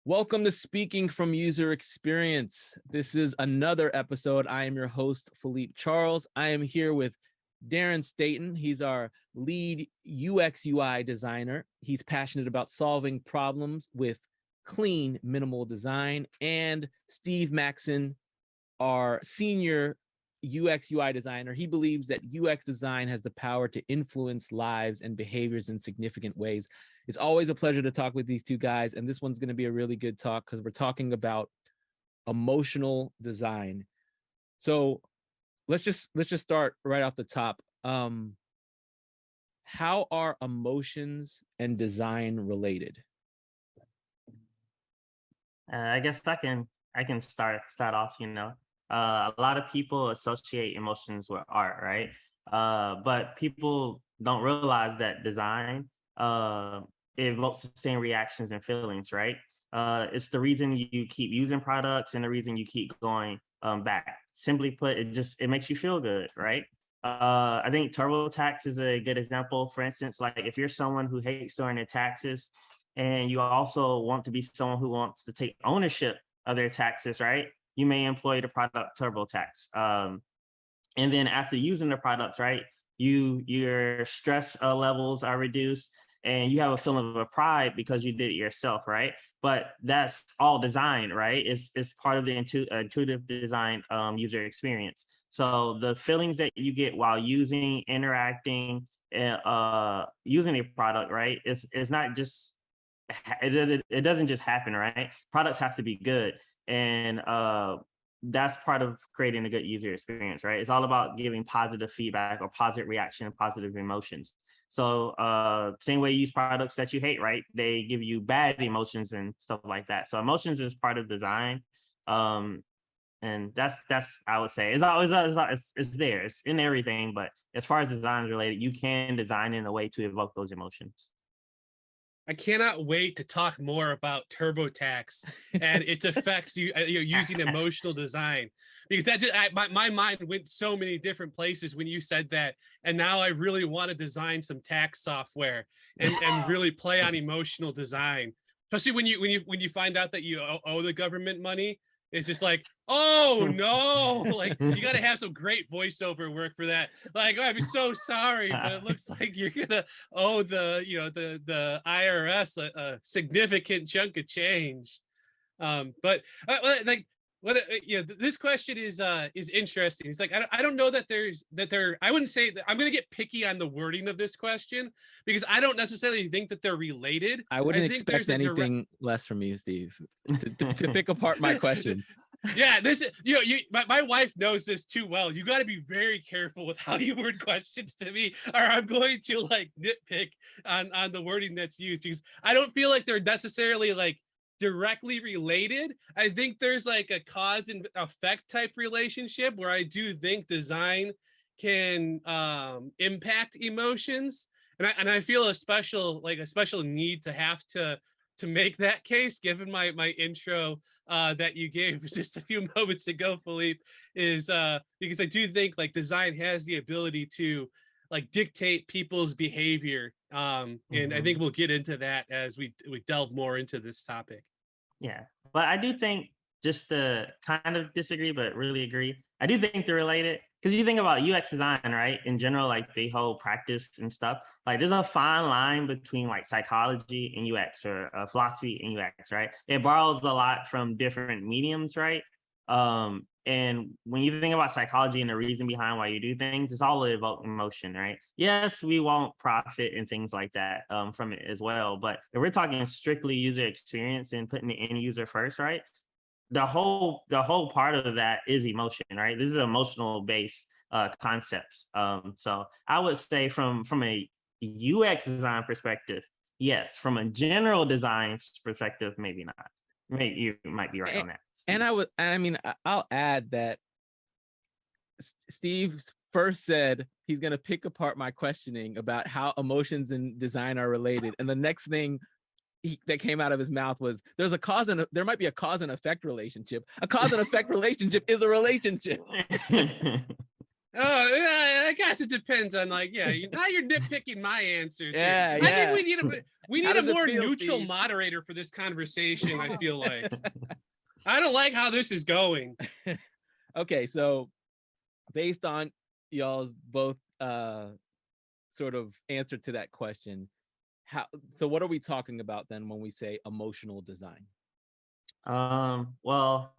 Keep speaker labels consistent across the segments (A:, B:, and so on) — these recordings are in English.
A: Welcome to Speaking from User Experience. This is another episode. I am your host, Phillipe Charles. I am here with Darrien Staton. He's our lead UX UI designer. He's passionate about solving problems with clean, minimal design. And Steve Maxson, our senior UX UI designer. He believes that UX design has the power to influence lives and behaviors in significant ways. It's always a pleasure to talk with these two guys, and this one's going to be a really good talk because we're talking about emotional design. So let's just start right off the top. How are emotions and design related?
B: I guess I can start off. A lot of people associate emotions with art, right? But people don't realize that design it evokes the same reactions and feelings, right? It's the reason you keep using products and the reason you keep going back. Simply put, it makes you feel good, right? I think TurboTax is a good example. For instance, like if you're someone who hates doing their taxes, and you also want to be someone who wants to take ownership of their taxes, right? You may employ the product TurboTax. And then after using the products, right, your stress levels are reduced and you have a feeling of pride because you did it yourself, right? But that's all design, right? It's part of the intuitive design user experience. So the feelings that you get while interacting, using a product, right? It's not just it doesn't just happen, right? Products have to be good, and that's part of creating a good user experience, right? It's all about giving positive feedback or positive reaction and positive emotions. So same way you use products that you hate, right? They give you bad emotions and stuff like that. So emotions is part of design. And that's I would say it's there, it's in everything. But as far as design is related, you can design in a way to evoke those emotions.
C: I cannot wait to talk more about TurboTax and its effects using emotional design, because my mind went so many different places when you said that, and now I really want to design some tax software and really play on emotional design, especially when you find out that you owe the government money. It's just like, oh no, like you got to have some great voiceover work for that. Like, oh, I'm so sorry, but it looks like you're gonna owe the IRS a significant chunk of change. But like what this question is interesting. It's like I don't know that I wouldn't say that I'm gonna get picky on the wording of this question because I don't necessarily think that they're related.
A: I wouldn't expect anything less from you, Steve, to pick apart my question.
C: Yeah, this is my wife knows this too well. You got to be very careful with how you word questions to me, or I'm going to like nitpick on the wording that's used, because I don't feel like they're necessarily like directly related. I think there's like a cause and effect type relationship where I do think design can impact emotions, and I feel a special need to have to make that case, given my intro that you gave just a few moments ago, Phillipe, is because I do think like design has the ability to like dictate people's behavior, and I think we'll get into that as we delve more into this topic.
B: Yeah, but I do think, just to kind of disagree, but really agree, I do think they're related, because you think about UX design, right? In general, like the whole practice and stuff, like there's a fine line between like psychology and UX, or philosophy and UX, right? It borrows a lot from different mediums, right? And when you think about psychology and the reason behind why you do things, it's all about emotion, right? Yes, we want profit and things like that from it as well. But if we're talking strictly user experience and putting the end user first, right? The whole part of that is emotion, right? This is emotional based concepts. So I would say from a UX design perspective, yes. From a general design perspective, maybe not. Maybe you might be right on that, Steve.
A: And I'll add that Steve first said he's going to pick apart my questioning about how emotions and design are related, and the next thing that came out of his mouth was there might be a cause and effect relationship. A cause and effect relationship is a relationship.
C: I guess it depends on now you're nitpicking my answers here.
A: Yeah,
C: I think
A: yeah.
C: we
A: How
C: need a
A: does it
C: more
A: feel,
C: neutral
A: Steve?
C: moderator for this conversation. I feel like I don't like how this is going.
A: Okay, so based on y'all's both sort of answer to that question, so what are we talking about then when we say emotional design?
B: Well,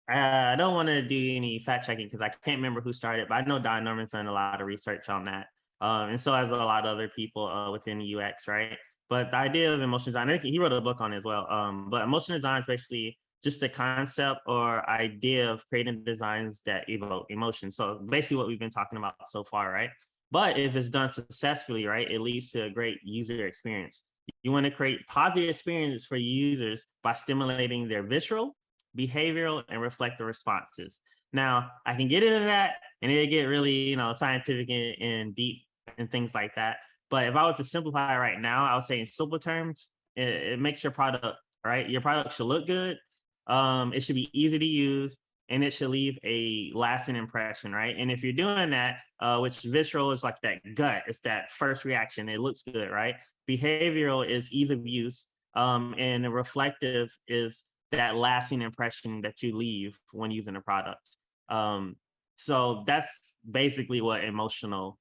B: I don't want to do any fact checking because I can't remember who started, but I know Don Norman's done a lot of research on that. And so has a lot of other people within UX, right? But the idea of emotion design, I think he wrote a book on it as well. But emotion design is basically just the concept or idea of creating designs that evoke emotion. So basically what we've been talking about so far, right? But if it's done successfully, right, it leads to a great user experience. You want to create positive experience for users by stimulating their visceral, behavioral, and reflective responses. Now, I can get into that and it get really, scientific and deep and things like that. But if I was to simplify it right now, I would say in simple terms, it makes your product, right? Your product should look good. It should be easy to use and it should leave a lasting impression, right? And if you're doing that, which visceral is like that gut, it's that first reaction. It looks good, right? Behavioral is ease of use. And reflective is that lasting impression that you leave when using a product. So that's basically what emotional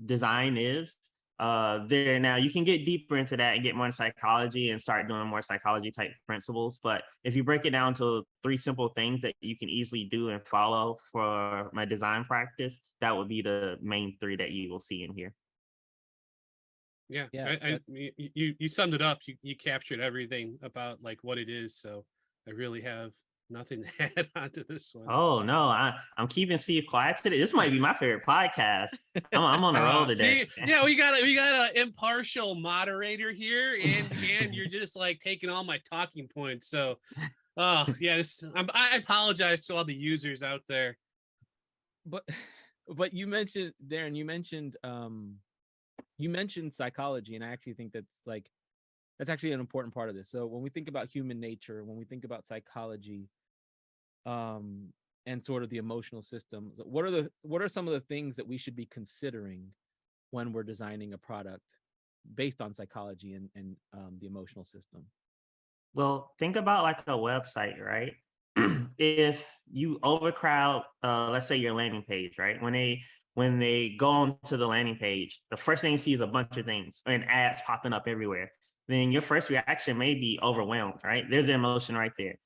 B: design is. There now you can get deeper into that and get more in psychology and start doing more psychology type principles. But if you break it down to 3 simple things that you can easily do and follow for my design practice, that would be the main 3 that you will see in here.
C: Yeah,
A: Yeah,
C: you summed it up. You captured everything about like what it is. So I really have nothing to add onto this one.
B: Oh no, I'm keeping Steve quiet today. This might be my favorite podcast. I'm on a roll today.
C: See, yeah, we got an impartial moderator here, and you're just like taking all my talking points. So, oh yeah, I apologize to all the users out there.
A: But you mentioned, Darren, you mentioned psychology, and I actually think that's actually an important part of this. So when we think about human nature, when we think about psychology, and sort of the emotional system, what are some of the things that we should be considering when we're designing a product based on psychology and the emotional system?
B: Well, think about like a website, right? If you overcrowd, let's say your landing page, right? When they go on to the landing page, the first thing you see is a bunch of things and ads popping up everywhere. Then your first reaction may be overwhelmed, right? There's the emotion right there.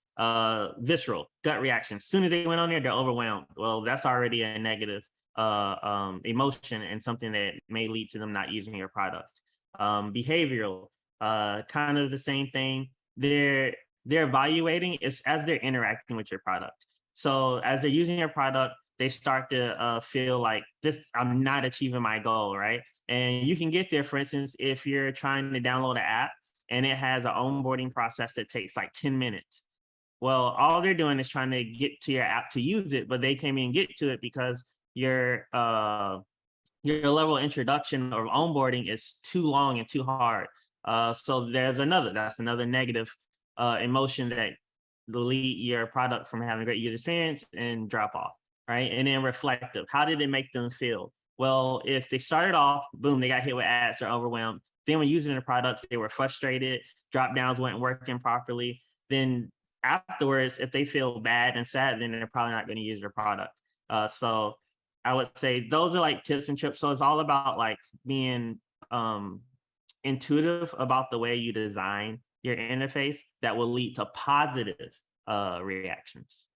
B: Visceral, gut reaction. As soon as they went on there, they're overwhelmed. Well, that's already a negative emotion and something that may lead to them not using your product. Behavioral, kind of the same thing. They're evaluating is as they're interacting with your product. So as they're using your product, they start to feel like this, I'm not achieving my goal, right? And you can get there, for instance, if you're trying to download an app and it has an onboarding process that takes like 10 minutes. Well, all they're doing is trying to get to your app to use it, but they can't even get to it because your level of introduction or onboarding is too long and too hard. So that's another negative emotion that will lead your product from having a great user experience and drop off, right? And then reflective, how did it make them feel? Well, if they started off, boom, they got hit with ads, they're overwhelmed. Then when using the products, they were frustrated, drop downs weren't working properly. Then afterwards, if they feel bad and sad, then they're probably not going to use your product. So I would say those are like tips and tricks. So it's all about like being intuitive about the way you design your interface that will lead to positive reactions.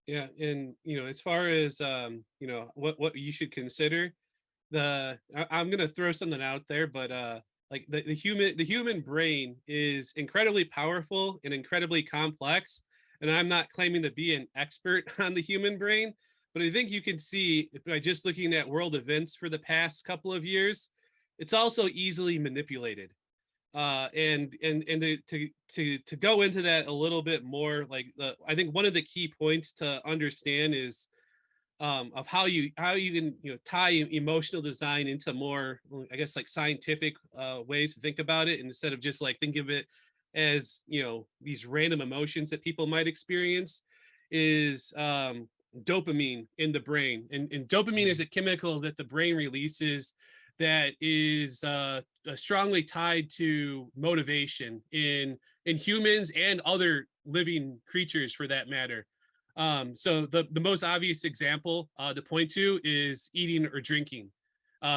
C: Yeah, and as far as what you should consider, I'm gonna throw something out there, but like the human brain is incredibly powerful and incredibly complex, and I'm not claiming to be an expert on the human brain, but I think you can see by just looking at world events for the past couple of years, it's also easily manipulated. And to go into that a little bit more, like I think one of the key points to understand is of how you can tie emotional design into more, I guess, like scientific ways to think about it, instead of just like think of it as these random emotions that people might experience, is dopamine in the brain, and dopamine is a chemical that the brain releases that is strongly tied to motivation in humans and other living creatures for that matter. So the most obvious example to point to is eating or drinking.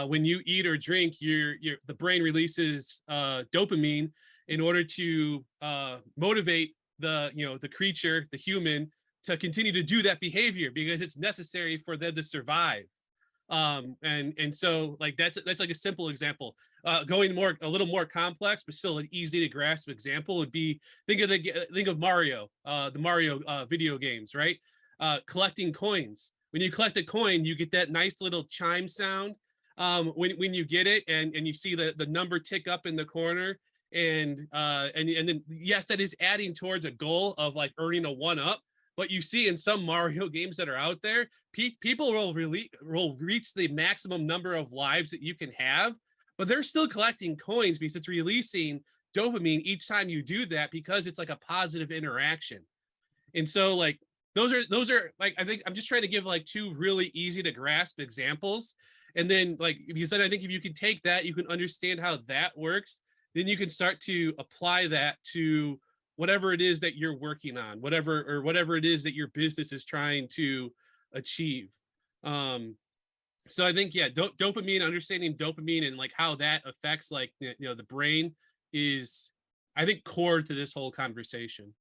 C: When you eat or drink, the brain releases dopamine in order to motivate the creature, the human, to continue to do that behavior because it's necessary for them to survive. And so like that's like a simple example. Going a little more complex, but still an easy to grasp example would be think of Mario, the Mario video games, right? Collecting coins. When you collect a coin, you get that nice little chime sound when you get it, and you see the number tick up in the corner, and then yes, that is adding towards a goal of like earning a 1-up. But you see in some Mario games that are out there, people will reach the maximum number of lives that you can have, but they're still collecting coins because it's releasing dopamine each time you do that because it's like a positive interaction. And so like those are like, I think I'm just trying to give like two really easy to grasp examples. And then like, because then I think if you can take that, you can understand how that works, then you can start to apply that to whatever it is that you're working on, whatever it is that your business is trying to achieve. So I think, yeah, dopamine, understanding dopamine and like how that affects like, the brain is, I think, core to this whole conversation.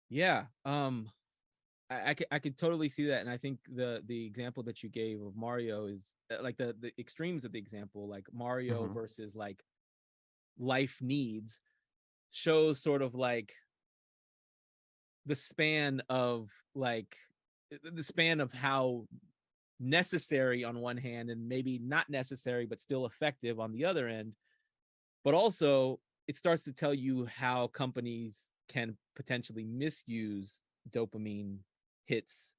A: Yeah. I could totally see that. And I think the example that you gave of Mario is like the extremes of the example, like Mario versus like life needs, shows sort of like the span of how necessary on one hand and maybe not necessary but still effective on the other end. But also it starts to tell you how companies can potentially misuse dopamine hits.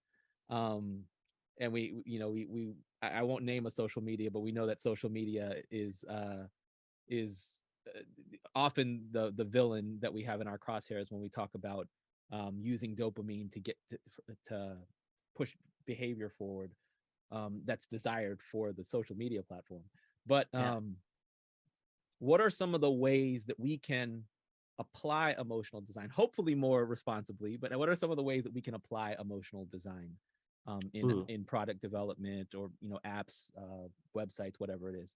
A: And I won't name a social media, but we know that social media is often the villain that we have in our crosshairs when we talk about using dopamine to get to push behavior forward that's desired for the social media platform. But what are some of the ways that we can apply emotional design, hopefully more responsibly, but what are some of the ways that we can apply emotional design in product development or apps, websites, whatever it is?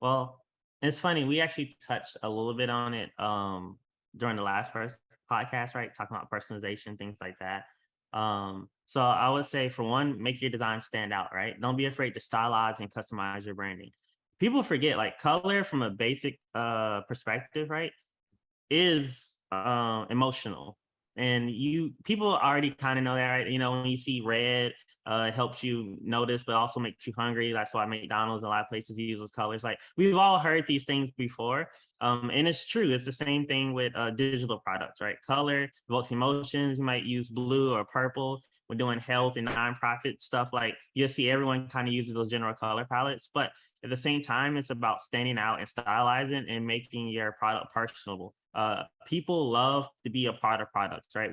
B: Well, it's funny, we actually touched a little bit on it during the last podcast, right? Talking about personalization, things like that. So I would say, for one, make your design stand out, right? Don't be afraid to stylize and customize your branding. People forget, like, color from a basic perspective, right, is emotional. And people already kind of know that, right? When you see red, it helps you notice, but also makes you hungry. That's why McDonald's and a lot of places use those colors. Like, we've all heard these things before. And it's true. It's the same thing with digital products, right? Color evokes emotions. You might use blue or purple. We're doing health and nonprofit stuff. Like, you'll see everyone kind of uses those general color palettes, but at the same time, it's about standing out and stylizing and making your product personable. People love to be a part of products, right?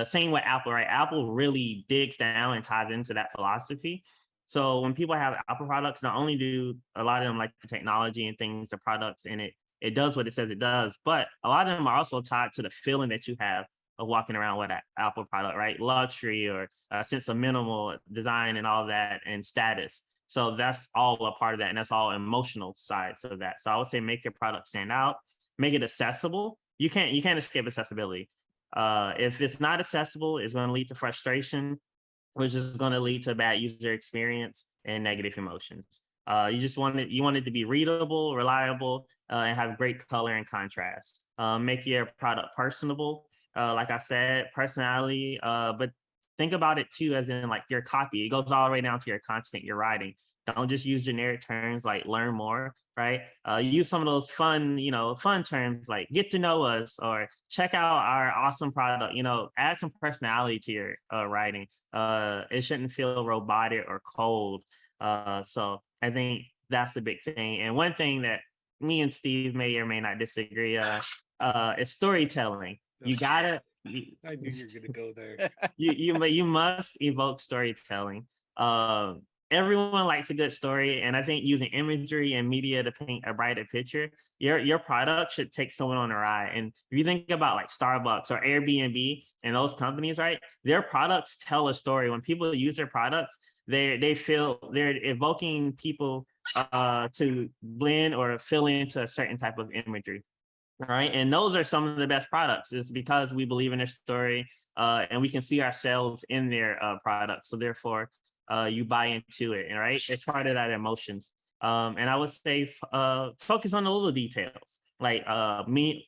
B: Same with Apple, right? Apple really digs down and ties into that philosophy. So when people have Apple products, not only do a lot of them like the technology and things, the products, and it does what it says it does, but a lot of them are also tied to the feeling that you have of walking around with an Apple product, right? Luxury or a sense of minimal design and all that, and status. So that's all a part of that, and that's all emotional sides of that. So I would say make your product stand out, make it accessible. You can't escape accessibility. If it's not accessible, it's going to lead to frustration, which is going to lead to a bad user experience and negative emotions. You want it to be readable, reliable, and have great color and contrast. Make your product personable. Like I said, personality, but think about it too, as in like your copy. It goes all the way down to your content you're writing. Don't just use generic terms like learn more, right? Use some of those fun terms like get to know us or check out our awesome product. Add some personality to your writing. It shouldn't feel robotic or cold. So I think that's a big thing. And one thing that me and Steve may or may not disagree is storytelling. You gotta
C: I knew you were gonna go there.
B: You must evoke storytelling. Everyone likes a good story, and I think using imagery and media to paint a brighter picture, your product should take someone on a ride. And if you think about like Starbucks or Airbnb and those companies, right, their products tell a story. When people use their products, they feel they're evoking people to blend or fill into a certain type of imagery. Right. And those are some of the best products. It's because we believe in their story and we can see ourselves in their product. So therefore, you buy into it. Right. It's part of that emotions. And I would say focus on the little details like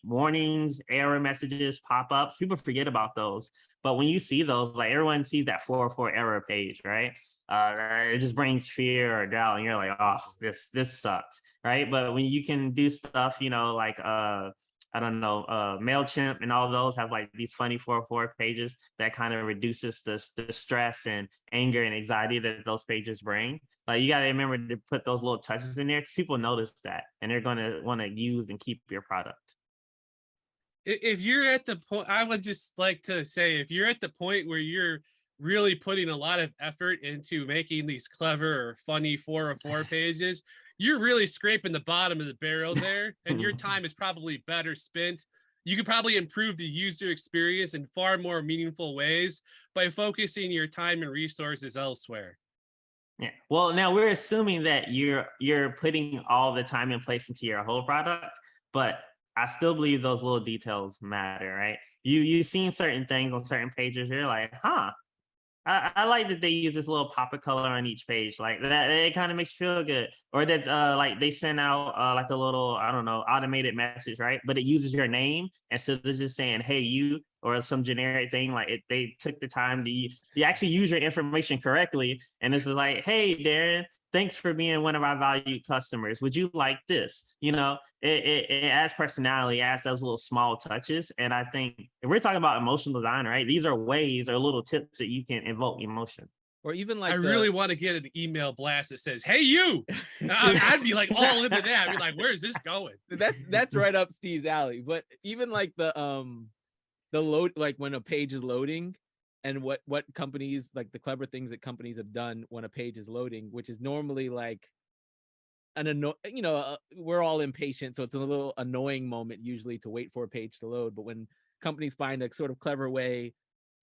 B: warnings, error messages, pop-ups. People forget about those. But when you see those, like everyone sees that 404 error page, right? It just brings fear or doubt, and you're like, oh, this sucks, right? But when you can do stuff, like I don't know, MailChimp and all those have like these funny 404 pages that kind of reduces the stress and anger and anxiety that those pages bring. Like you got to remember to put those little touches in there because people notice that and they're going to want to use and keep your product.
C: If you're at the point, I would just like to say, if you're at the point where you're really putting a lot of effort into making these clever or funny 404 pages, you're really scraping the bottom of the barrel there, and your time is probably better spent. You could probably improve the user experience in far more meaningful ways by focusing your time and resources elsewhere.
B: Yeah. Well, now we're assuming that you're putting all the time and place into your whole product, but I still believe those little details matter, right? You've seen certain things on certain pages, you're like, huh, I like that they use this little pop of color on each page. Like that, it kind of makes you feel good. Or that like they send out like a little, I don't know, automated message, right? But it uses your name instead of just saying, hey, you, or some generic thing. Like they took the time to actually use your information correctly. And this is like, hey, Darren, thanks for being one of our valued customers. Would you like this? It adds personality, adds those little small touches. And I think if we're talking about emotional design, right, these are ways or little tips that you can evoke emotion.
A: Or even like
C: I really want to get an email blast that says, hey, you. I'd be like all into that. I'd be like, where's this going?
A: That's right up Steve's alley. But even like the load, like when a page is loading, and what companies, like the clever things that companies have done when a page is loading, which is normally like we're all impatient, so it's a little annoying moment usually to wait for a page to load. But when companies find a sort of clever way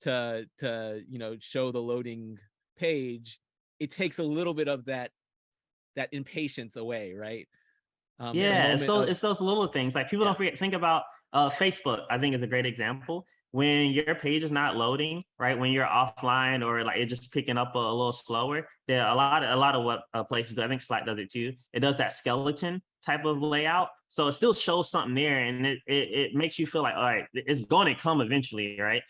A: to show the loading page, it takes a little bit of that impatience away, right?
B: It's those little things. Like people don't forget. Think about Facebook. I think is a great example. When your page is not loading, right? When you're offline or like it's just picking up a little slower, there are a lot of what places do. I think Slack does it too. It does that skeleton type of layout, so it still shows something there, and it makes you feel like, all right, it's going to come eventually, right?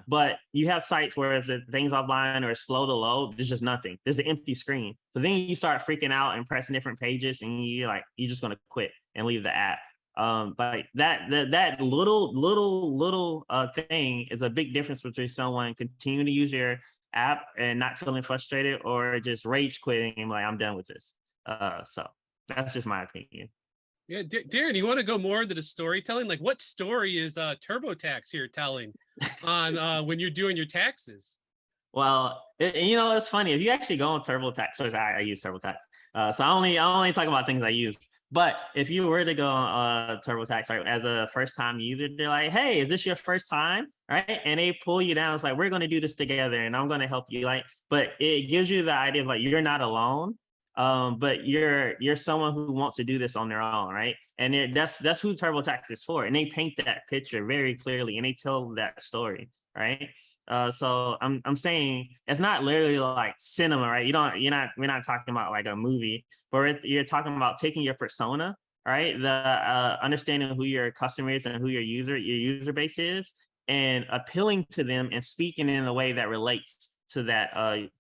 B: But you have sites where if the things offline or slow to load, there's just nothing. There's an empty screen. So then you start freaking out and pressing different pages, and you're just going to quit and leave the app. Like that little thing is a big difference between someone continuing to use your app and not feeling frustrated or just rage quitting and like, I'm done with this. So that's just my opinion.
C: Yeah, Darren, you want to go more into the storytelling? Like, what story is TurboTax here telling on when you're doing your taxes?
B: Well, it's funny if you actually go on TurboTax. So I use TurboTax, so I only talk about things I use. But if you were to go on TurboTax, right, as a first-time user, they're like, hey, is this your first time? Right? And they pull you down. It's like, we're going to do this together and I'm going to help you. But it gives you the idea of like, you're not alone, but you're someone who wants to do this on their own, right? And that's who TurboTax is for. And they paint that picture very clearly and they tell that story, right? So I'm saying it's not literally like cinema, right? We're not talking about like a movie, but you're talking about taking your persona, right? The understanding who your customer is and who your user base is, and appealing to them and speaking in a way that relates to that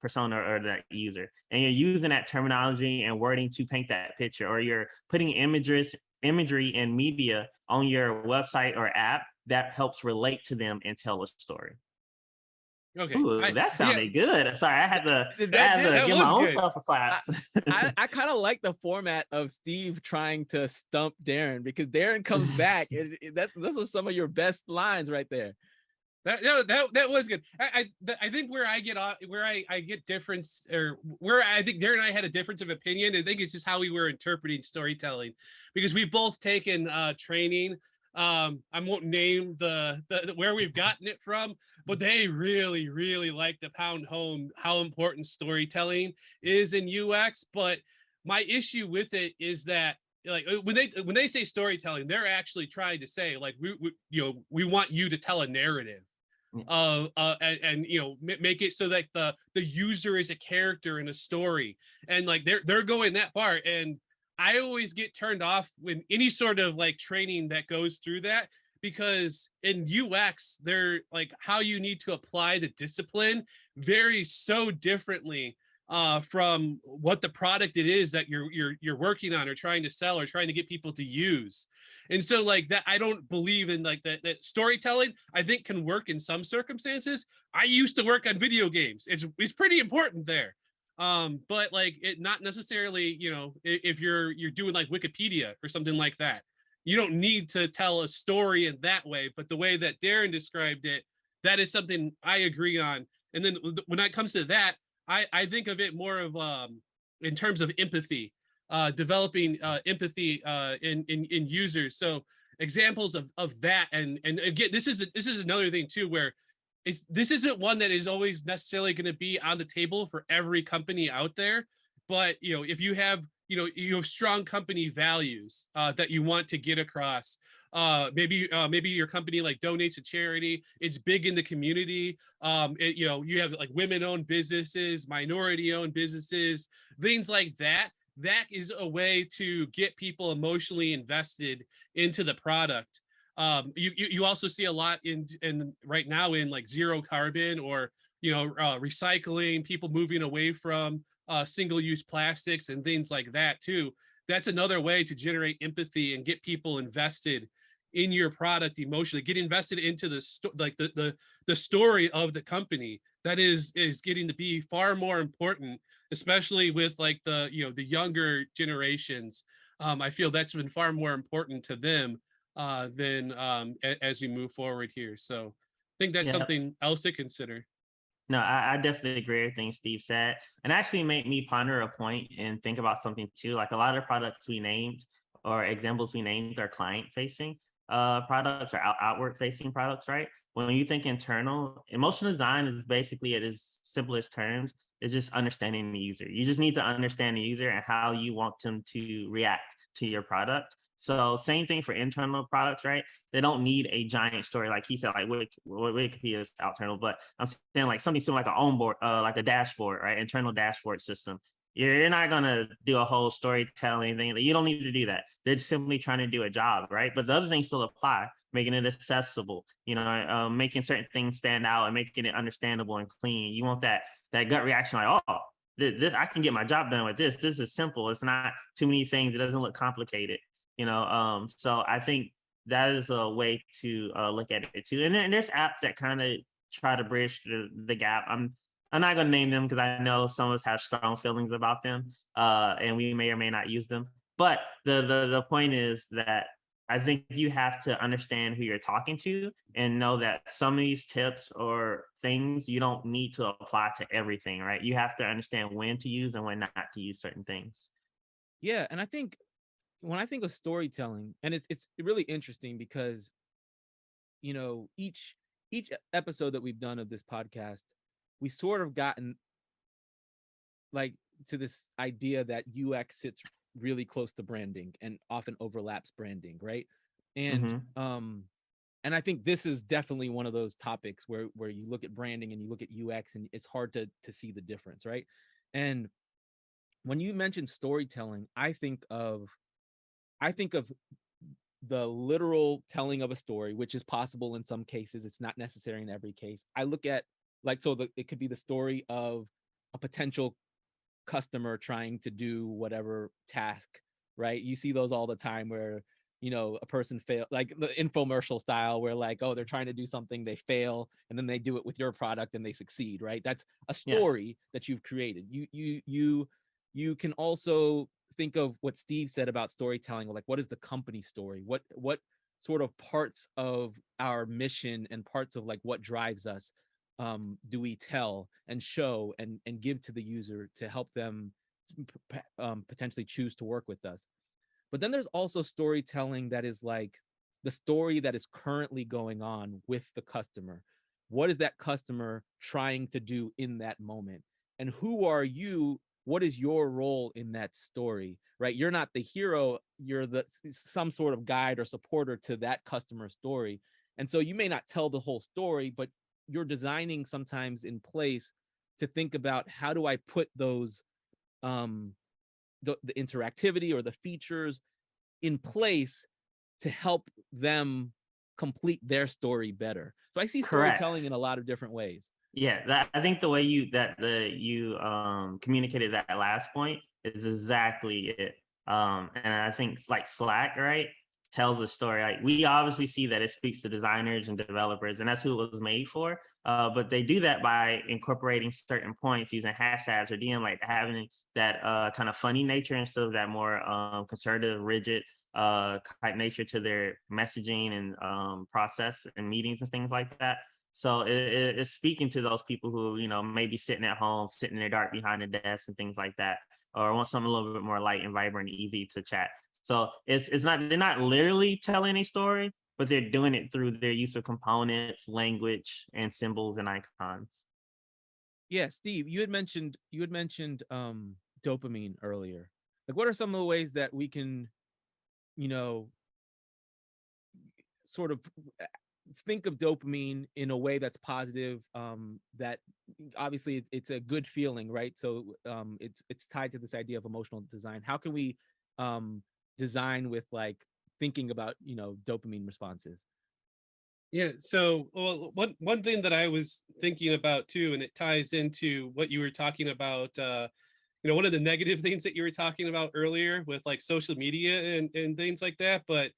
B: persona or that user. And you're using that terminology and wording to paint that picture, or you're putting imagery and media on your website or app that helps relate to them and tell a story.
C: Okay.
B: Ooh, that sounded good. Sorry, I had to give my own self a clap.
A: I kind of like the format of Steve trying to stump Darren, because Darren comes back. Those are some of your best lines right there.
C: That was good. I think where I get difference, or where I think Darren and I had a difference of opinion. I think it's just how we were interpreting storytelling, because we've both taken training. I won't name the where we've gotten it from, but they really like to pound home how important storytelling is in UX. But my issue with it is that, like, when they say storytelling, they're actually trying to say, like, we want you to tell a narrative, and make it so that the user is a character in a story, and like they're going that far. And I always get turned off when any sort of like training that goes through that, because in UX, they're like, how you need to apply the discipline varies so differently from what the product it is that you're working on, or trying to sell, or trying to get people to use. And so, like, that, I don't believe in like that storytelling, I think, can work in some circumstances. I used to work on video games. It's pretty important there. But like, it not necessarily, if you're doing like Wikipedia or something like that, you don't need to tell a story in that way. But the way that Darren described it, that is something I agree on. And then when it comes to that, I think of it more of in terms of empathy, developing empathy in users. So examples of that, and again, this is another thing too, where this isn't one that is always necessarily going to be on the table for every company out there. But if you have strong company values that you want to get across, maybe your company like donates to charity, it's big in the community, you have like women-owned businesses, minority-owned businesses, things like that. That is a way to get people emotionally invested into the product. You also see a lot in right now in like zero carbon, or recycling, people moving away from single-use plastics and things like that too. That's another way to generate empathy and get people invested in your product emotionally, get invested into the story of the company. That is getting to be far more important, especially with like the younger generations. I feel that's been far more important to them than as we move forward here. So I think that's something else to consider.
B: No, I definitely agree with everything Steve said, and actually made me ponder a point and think about something too. Like, a lot of products we named, or examples we named, are client-facing products, or outward-facing products, right? When you think internal, emotional design is basically, at its simplest terms, is just understanding the user. You just need to understand the user and how you want them to react to your product. So same thing for internal products, right? They don't need a giant story, like he said, like Wikipedia is internal, but I'm saying like something similar, like an onboard, like a dashboard, right? Internal dashboard system. You're not gonna do a whole storytelling thing. You don't need to do that. They're simply trying to do a job, right? But the other things still apply, making it accessible, making certain things stand out and making it understandable and clean. You want that gut reaction, like, oh, this I can get my job done with this. This is simple. It's not too many things. It doesn't look complicated. So I think that is a way to look at it too. And then there's apps that kind of try to bridge the gap. I'm not going to name them because I know some of us have strong feelings about them, and we may or may not use them. But the point is that I think you have to understand who you're talking to and know that some of these tips or things you don't need to apply to everything, right? You have to understand when to use and when not to use certain things.
A: Yeah, and I think when I think of storytelling, and it's really interesting because each episode that we've done of this podcast, we sort of gotten like to this idea that UX sits really close to branding and often overlaps branding, right? And and I think this is definitely one of those topics where you look at branding and you look at UX and it's hard to see the difference, right? And when you mention storytelling, I think of the literal telling of a story, which is possible in some cases. It's not necessary in every case. I look at it could be the story of a potential customer trying to do whatever task, right? You see those all the time where, a person fail, like the infomercial style, where like, oh, they're trying to do something, they fail, and then they do it with your product and they succeed, right? That's a story that you've created. You can also think of what Steve said about storytelling, like what is the company story? What sort of parts of our mission and parts of like what drives us do we tell and show and give to the user to help them potentially choose to work with us. But then there's also storytelling that is like the story that is currently going on with the customer. What is that customer trying to do in that moment? And who are you? What is your role in that story, right? You're not the hero, you're some sort of guide or supporter to that customer story. And so you may not tell the whole story, but you're designing sometimes in place to think about how do I put those the interactivity or the features in place to help them complete their story better. So I see storytelling
B: Correct.
A: in a lot of different ways.
B: Yeah, I think the way you communicated that last point is exactly it. And I think it's like Slack, right, tells a story. Like we obviously see that it speaks to designers and developers, and that's who it was made for. But they do that by incorporating certain points using hashtags or DM, like having that kind of funny nature instead of that more conservative, rigid type nature to their messaging and process and meetings and things like that. So it's speaking to those people who, you know, may be sitting at home, sitting in the dark behind a desk and things like that, or want something a little bit more light and vibrant and easy to chat. So it's not, they're not literally telling a story, but they're doing it through their use of components, language, and symbols and icons.
A: Yeah, Steve, you had mentioned dopamine earlier. Like, what are some of the ways that we can, you know, sort of think of dopamine in a way that's positive, that obviously it's a good feeling, right? So it's tied to this idea of emotional design. How can we design with like thinking about, you know, dopamine responses?
C: Yeah. So, well, one thing that I was thinking about too, and it ties into what you were talking about. One of the negative things that you were talking about earlier with like social media and things like that. But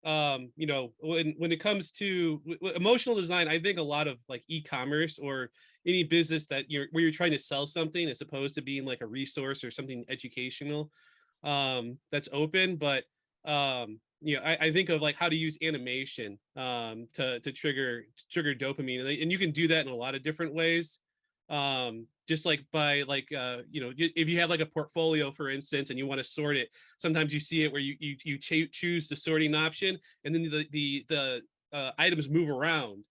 C: when it comes to emotional design, I think a lot of like e-commerce or any business that where you're trying to sell something as opposed to being like a resource or something educational, that's open. But I think of like how to use animation to trigger dopamine, and you can do that in a lot of different ways. Just like by like if you have like a portfolio, for instance, and you want to sort it, sometimes you see it where you choose the sorting option, and then the items move around.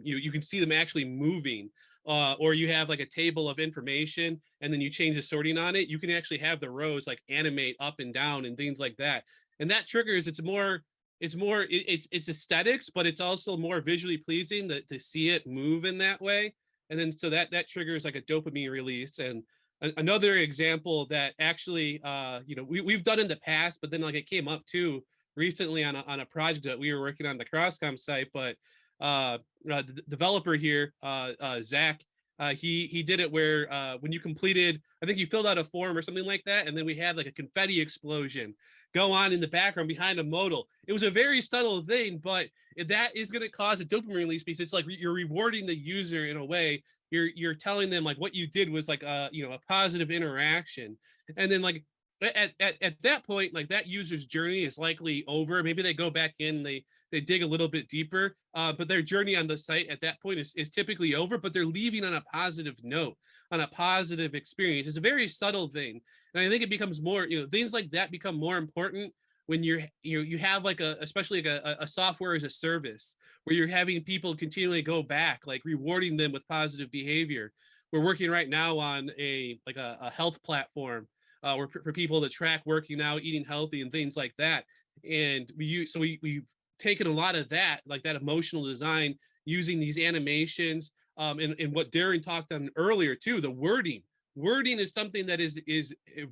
C: You can see them actually moving. Or you have like a table of information and then you change the sorting on it, you can actually have the rows like animate up and down and things like that. And that triggers, it's aesthetics, but it's also more visually pleasing to see it move in that way. And then so that triggers like a dopamine release. And another example that actually we've done in the past, but then like it came up too recently on a project that we were working on the CrossComm site. But the developer here, Zach, he did it where when you completed, I think you filled out a form or something like that, and then we had like a confetti explosion go on in the background behind a modal. It was a very subtle thing, but that is going to cause a dopamine release because it's like you're rewarding the user in a way. You're telling them like what you did was like a positive interaction, and then like at that point, like that user's journey is likely over. Maybe they go back in, they dig a little bit deeper, but their journey on the site at that point is typically over, but they're leaving on a positive note, on a positive experience. It's a very subtle thing. And I think it becomes more, things like that become more important when you have like especially like a software as a service where you're having people continually go back, like rewarding them with positive behavior. We're working right now on a health platform for people to track working out, eating healthy, and things like that. And we've taken a lot of that, like that emotional design, using these animations, and what Darrien talked on earlier too, the wording. Wording is something that is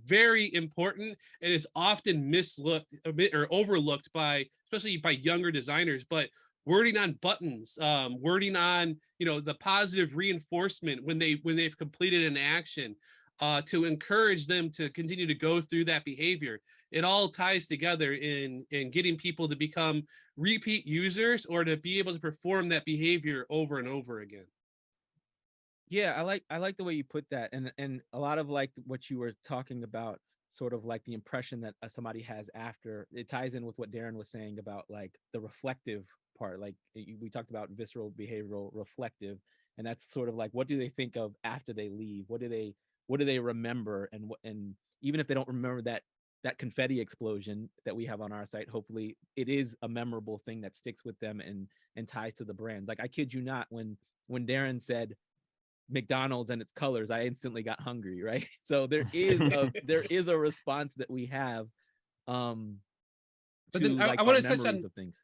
C: very important and is often mislooked or overlooked especially by younger designers. But wording on buttons, wording on the positive reinforcement when they've completed an action, to encourage them to continue to go through that behavior. It all ties together in getting people to become repeat users or to be able to perform that behavior over and over again.
A: Yeah, I like the way you put that, and a lot of like what you were talking about, sort of like the impression that somebody has after. It ties in with what Darrien was saying about like the reflective part. Like we talked about visceral, behavioral, reflective, and that's sort of like, what do they think of after they leave? What do they remember? And even if they don't remember that confetti explosion that we have on our site, hopefully it is a memorable thing that sticks with them and ties to the brand. Like, I kid you not, when Darren said McDonald's and its colors, I instantly got hungry, right? So there is a response that we have
C: But
A: to
C: then
A: like
C: I
A: our
C: want to touch
A: memories
C: on
A: of things.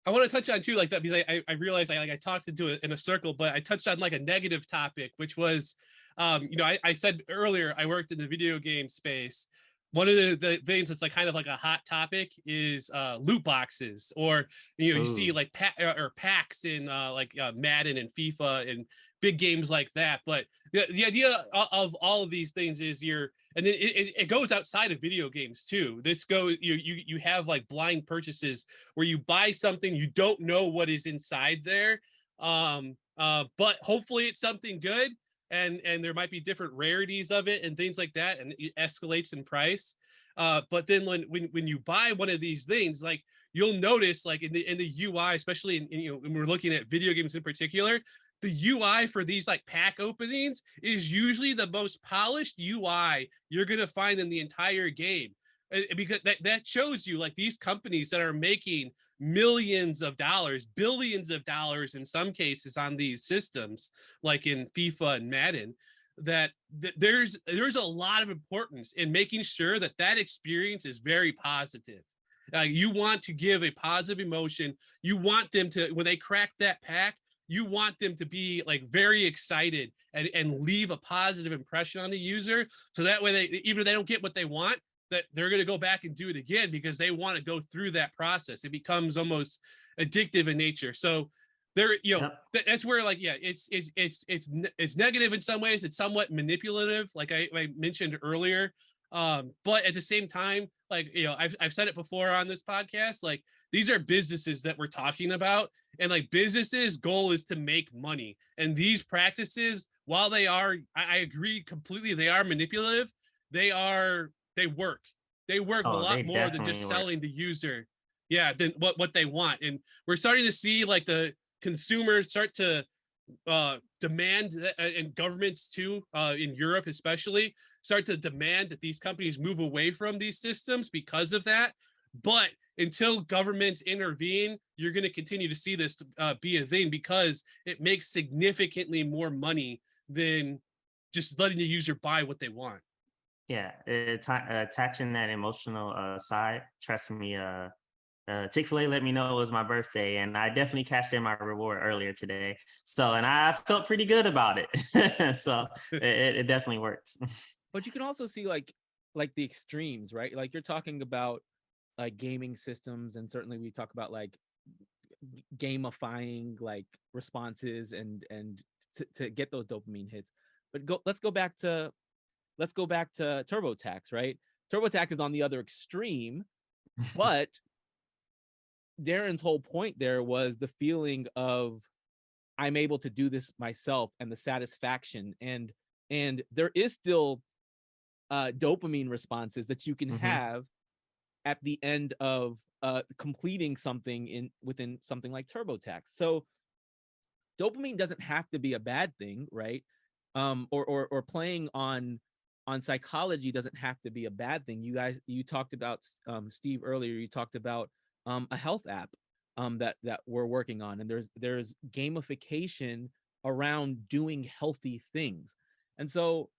C: I want to touch on too, like that, because I realized I talked into it in a circle, but I touched on like a negative topic, which was, I said earlier, I worked in the video game space. One of the things that's like kind of like a hot topic is loot boxes, or you see like packs in Madden and FIFA and big games like that. But the idea of all of these things is and then it goes outside of video games too. This goes you have like blind purchases where you buy something, you don't know what is inside there, but hopefully it's something good, and there might be different rarities of it and things like that, and it escalates in price. But then when you buy one of these things, like you'll notice, like in the UI, especially when we're looking at video games in particular, the UI for these like pack openings is usually the most polished UI you're gonna find in the entire game, because that shows you like these companies that are making millions of dollars, billions of dollars in some cases on these systems, like in FIFA and Madden, that there's a lot of importance in making sure that experience is very positive. You want to give a positive emotion. You want them to, when they crack that pack, you want them to be like very excited and leave a positive impression on the user. So that way even if they don't get what they want, that they're going to go back and do it again because they want to go through that process. It becomes almost addictive in nature. So there, that's where like, it's negative in some ways. It's somewhat manipulative, like I mentioned earlier. But at the same time, like, I've said it before on this podcast, like these are businesses that we're talking about, and like businesses' goal is to make money. And these practices, while they are, I agree completely, they are manipulative. They work. They work a lot more than just selling the user, than what they want. And we're starting to see like the consumers start to demand, and governments too, in Europe especially, start to demand that these companies move away from these systems because of that. But until governments intervene, you're going to continue to see this be a thing, because it makes significantly more money than just letting the user buy what they want.
B: Yeah, attaching that emotional side. Trust me, Chick-fil-A let me know it was my birthday, and I definitely cashed in my reward earlier today. So, and I felt pretty good about it. So it definitely works.
A: But you can also see like the extremes, right? Like you're talking about like gaming systems, and certainly we talk about like gamifying like responses and to get those dopamine hits. But let's go back to TurboTax, right? TurboTax is on the other extreme, but Darren's whole point there was the feeling of I'm able to do this myself and the satisfaction, and there is still dopamine responses that you can have at the end of completing something within something like TurboTax. So dopamine doesn't have to be a bad thing, right? Or playing on psychology doesn't have to be a bad thing. You talked about Steve earlier. You talked about a health app that we're working on, and there's gamification around doing healthy things. And so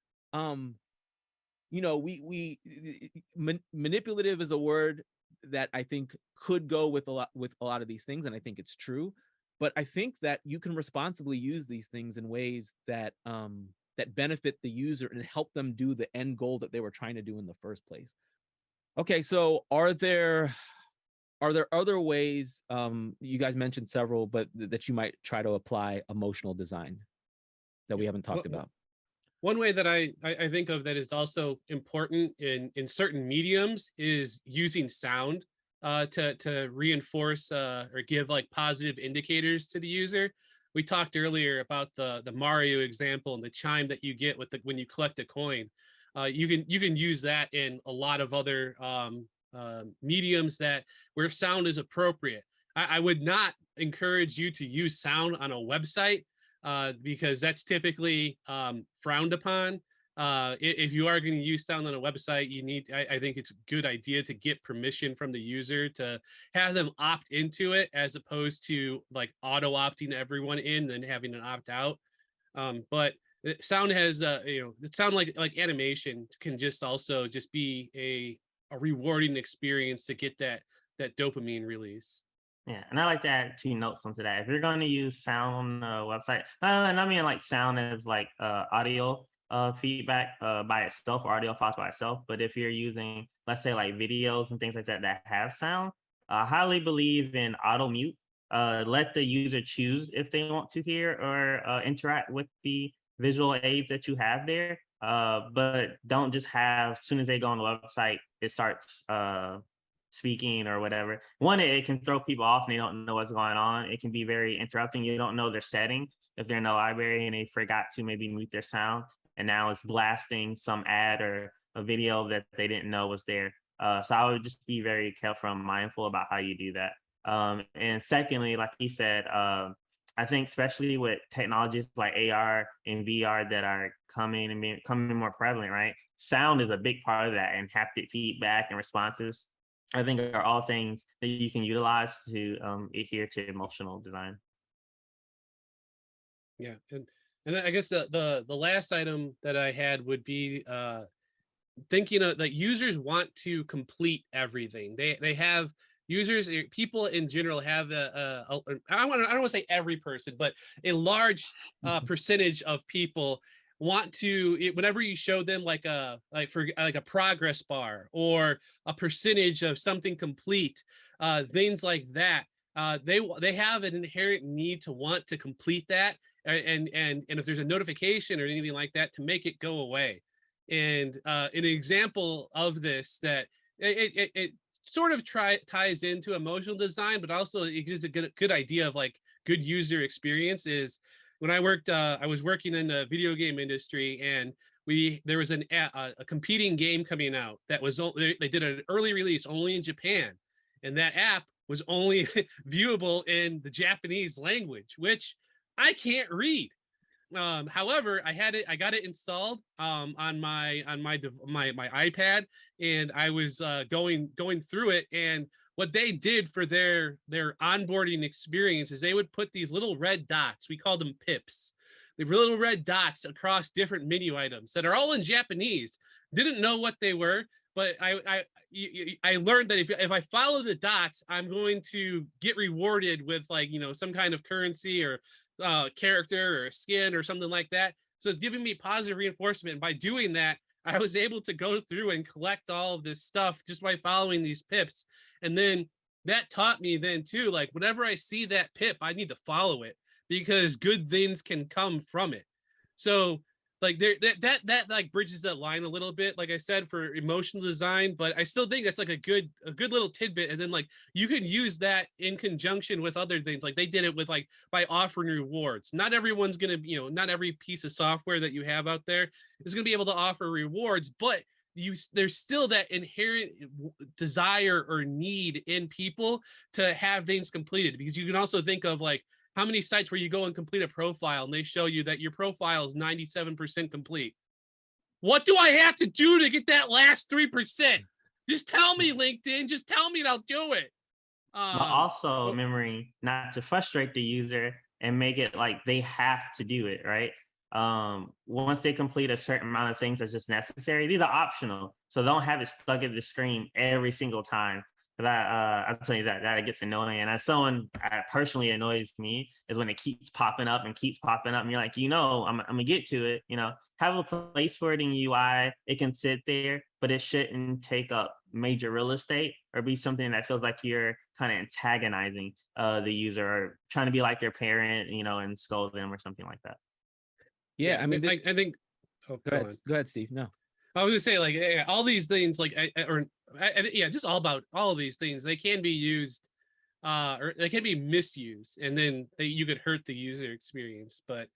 A: manipulative is a word that I think could go with a lot of these things, and I think it's true. But I think that you can responsibly use these things in ways that that benefit the user and help them do the end goal that they were trying to do in the first place. Okay, so are there other ways, you guys mentioned several, but that you might try to apply emotional design that we haven't talked about?
C: One way that I think of that is also important in certain mediums is using sound to reinforce or give like positive indicators to the user. We talked earlier about the Mario example and the chime that you get with when you collect a coin. You can use that in a lot of other mediums where sound is appropriate. I would not encourage you to use sound on a website because that's typically frowned upon. If you are going to use sound on a website, you need, I think it's a good idea to get permission from the user to have them opt into it, as opposed to like auto opting everyone in, then having an opt out. But sound has, it sound like animation can just also just be a rewarding experience to get that dopamine release.
B: Yeah, and I like to add 2 notes onto that. If you're going to use sound on a website, and I mean like sound as like audio feedback by itself, or audio files by itself. But if you're using, let's say, like videos and things like that that have sound, I highly believe in auto mute. Let the user choose if they want to hear or interact with the visual aids that you have there. But don't just have, as soon as they go on the website, it starts speaking or whatever. One, it can throw people off and they don't know what's going on. It can be very interrupting. You don't know their setting if they're in the library and they forgot to maybe mute their sound, and now it's blasting some ad or a video that they didn't know was there. So I would just be very careful and mindful about how you do that. And secondly, like he said, I think especially with technologies like AR and VR that are coming and becoming more prevalent, right? Sound is a big part of that, and haptic feedback and responses, I think, are all things that you can utilize to adhere to emotional design.
C: Yeah, and then I guess the last item that I had would be thinking of that users want to complete everything. They have users, people in general have I don't want to say every person, but a large percentage of people want to, whenever you show them like a progress bar or a percentage of something complete, things like that, they have an inherent need to want to complete that, and if there's a notification or anything like that, to make it go away. And an example of this that it sort of ties into emotional design, but also it gives a good idea of like good user experience is when I was working in the video game industry, and there was a competing game coming out that was, they did an early release only in Japan, and that app was only viewable in the Japanese language, which I can't read. However, I got it installed on my iPad, and I was going through it, and what they did for their onboarding experience is they would put these little red dots, we call them pips, the little red dots across different menu items that are all in Japanese. Didn't know what they were, but I learned that if I follow the dots, I'm going to get rewarded with, like, some kind of currency or character or skin or something like that. So it's giving me positive reinforcement. And by doing that, I was able to go through and collect all of this stuff just by following these pips. And then that taught me then too, like whenever I see that pip, I need to follow it because good things can come from it. So like that like bridges that line a little bit, like I said, for emotional design, but I still think that's like a good little tidbit. And then like you can use that in conjunction with other things. Like they did it with like by offering rewards. Not everyone's gonna, not every piece of software that you have out there is gonna be able to offer rewards, but there's still that inherent desire or need in people to have things completed, because you can also think of like how many sites where you go and complete a profile and they show you that your profile is 97% complete. What do I have to do to get that last 3%? Just tell me, LinkedIn. Just tell me and I'll do it.
B: But also remembering not to frustrate the user and make it like they have to do it, right? Once they complete a certain amount of things that's just necessary, these are optional. So don't have it stuck at the screen every single time. Because I'll tell you that gets annoying. And as someone personally annoys me is when it keeps popping up and keeps popping up. And you're like, I'm gonna get to it. Have a place for it in UI. It can sit there, but it shouldn't take up major real estate or be something that feels like you're kind of antagonizing the user or trying to be like their parent, and scold them or something like that.
A: Yeah, I mean,
C: I think. Oh,
A: go ahead, Steve. No,
C: I was gonna say, like, all these things, like, just all about all of these things. They can be used, or they can be misused, and then you could hurt the user experience. But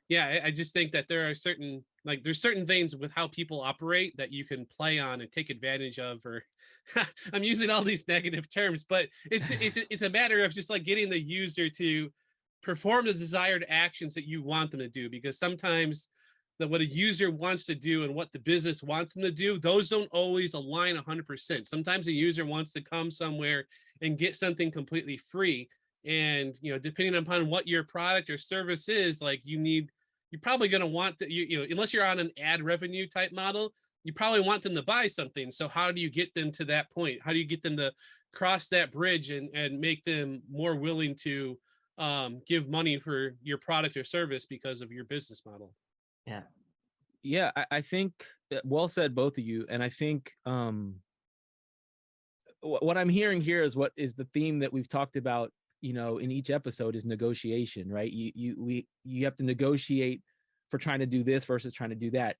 C: yeah, I just think that there are certain like there's certain things with how people operate that you can play on and take advantage of, or I'm using all these negative terms, but it's a matter of just like getting the user to perform the desired actions that you want them to do, because sometimes that what a user wants to do and what the business wants them to do, those don't always align 100%. Sometimes a user wants to come somewhere and get something completely free. And, you know, depending upon what your product or service is, like you're probably going to want that, you know, unless you're on an ad revenue type model, you probably want them to buy something. So how do you get them to that point? How do you get them to cross that bridge and make them more willing to give money for your product or service because of your business model?
A: Yeah, I think well said, both of you. And I think what I'm hearing here is what is the theme that we've talked about, you know, in each episode is negotiation, right? You have to negotiate for trying to do this versus trying to do that.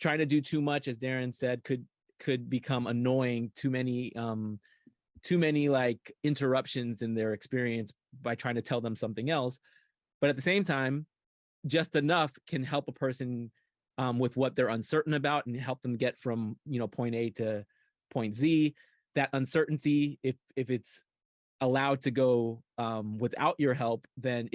A: Trying to do too much, as Darrien said, could become annoying. Too many like interruptions in their experience by trying to tell them something else. But at the same time, just enough can help a person with what they're uncertain about and help them get from, you know, point A to point Z. That uncertainty, if it's allowed to go without your help, then